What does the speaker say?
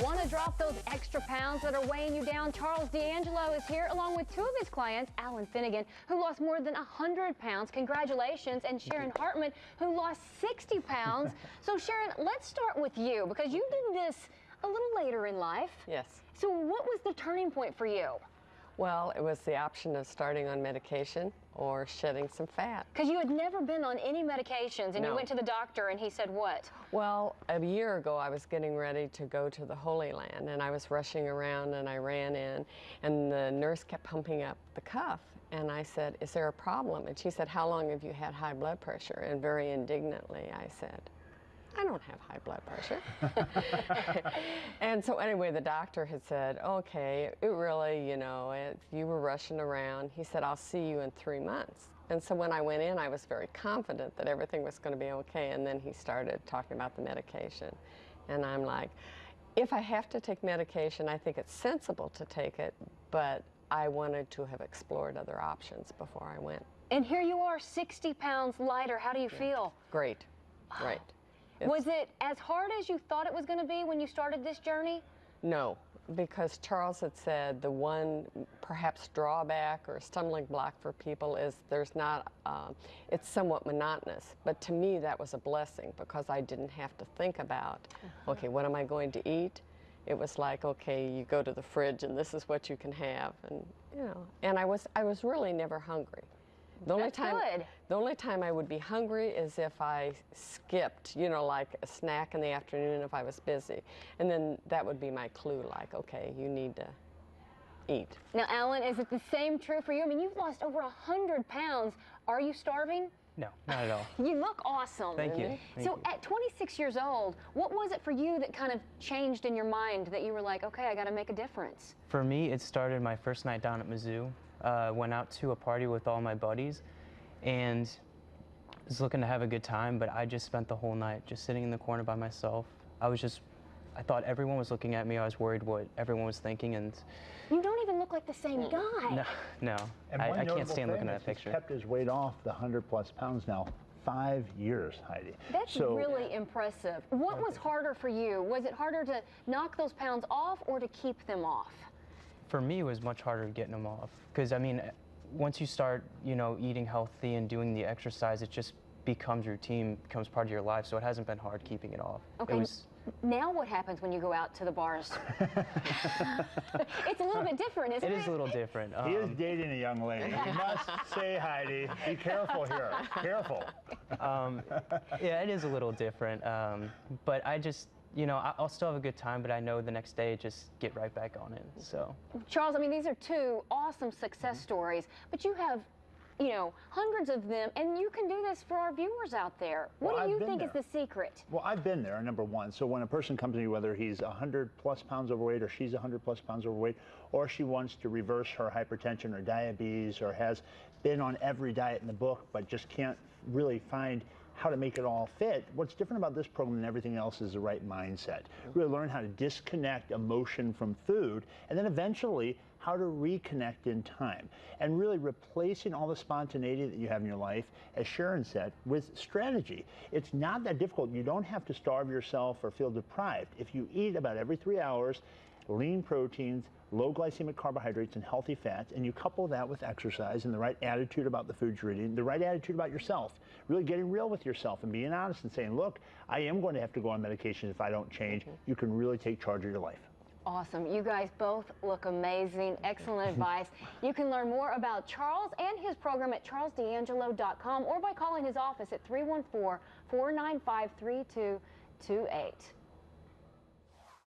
Want to drop those extra pounds that are weighing you down? Charles D'Angelo is here along with two of his clients, Alan Finnegan, who lost more than 100 pounds. Congratulations. And Sharon Hartman, who lost 60 pounds. So Sharon, let's start with you because you did this a little later in life. Yes. So what was the turning point for you? Well, it was the option of starting on medication or shedding some fat. Because you had never been on any medications, and No. you went to the doctor, and he said what? Well, a year ago, I was getting ready to go to the Holy Land, and I was rushing around, and I ran in, and the nurse kept pumping up the cuff, and I said, "Is there a problem?" And she said, "How long have you had high blood pressure?" And very indignantly, I said, "I don't have high blood pressure." And so anyway, the doctor had said, "Okay, it really, you were rushing around." He said, "I'll see you in 3 months." And so when I went in, I was very confident that everything was going to be okay. And then he started talking about the medication. And I'm like, if I have to take medication, I think it's sensible to take it, but I wanted to have explored other options before I went. And here you are, 60 pounds lighter. How do you feel? Great, great. Was it as hard as you thought it was going to be when you started this journey? No, because Charles had said the one perhaps drawback or stumbling block for people is there's not, it's somewhat monotonous. But to me, that was a blessing because I didn't have to think about, okay, what am I going to eat? It was like, okay, you go to the fridge and this is what you can have. And, and I was really never hungry. The only time I would be hungry is if I skipped, like a snack in the afternoon if I was busy. And then that would be my clue, like, okay, you need to eat. Now, Alan, is it the same true for you? I mean, you've lost over 100 pounds. Are you starving? No, not at all. You look awesome. Thank you. So at 26 years old, what was it for you that kind of changed in your mind that you were like, okay, I got to make a difference? For me, it started my first night down at Mizzou. Went out to a party with all my buddies and was looking to have a good time, but I just spent the whole night just sitting in the corner by myself. I thought everyone was looking at me. I was worried what everyone was thinking. And you don't even look like the same guy. No. I can't stand looking at that picture. He's kept his weight off the 100+ pounds now. 5 years, Heidi. That's really impressive. What was harder for you? Was it harder to knock those pounds off or to keep them off? For me, it was much harder getting them off because, I mean, once you start, eating healthy and doing the exercise, it just becomes routine, becomes part of your life, so it hasn't been hard keeping it off. Okay, now what happens when you go out to the bars? It's a little bit different, isn't it? It is a little different. He is dating a young lady. You must say, Heidi, be careful here. Careful. Yeah, it is a little different, but I just, I'll still have a good time, but I know the next day just get right back on it, so. Charles, I mean, these are two awesome success stories, but you have, hundreds of them, and you can do this for our viewers out there. What do you think is the secret? Well, I've been there, number one. So when a person comes to me, whether he's 100+ pounds overweight or she's 100+ pounds overweight, or she wants to reverse her hypertension or diabetes or has been on every diet in the book but just can't really find how to make it all fit, what's different about this program than everything else is the right mindset. Really learn how to disconnect emotion from food, and then eventually how to reconnect in time. And really replacing all the spontaneity that you have in your life, as Sharon said, with strategy. It's not that difficult. You don't have to starve yourself or feel deprived. If you eat about every 3 hours, lean proteins, low glycemic carbohydrates, and healthy fats, and you couple that with exercise and the right attitude about the food you're eating, the right attitude about yourself, really getting real with yourself and being honest and saying, look, I am going to have to go on medication if I don't change, you can really take charge of your life. Awesome. You guys both look amazing. Excellent advice. You can learn more about Charles and his program at charlesdangelo.com or by calling his office at 314-495-3228.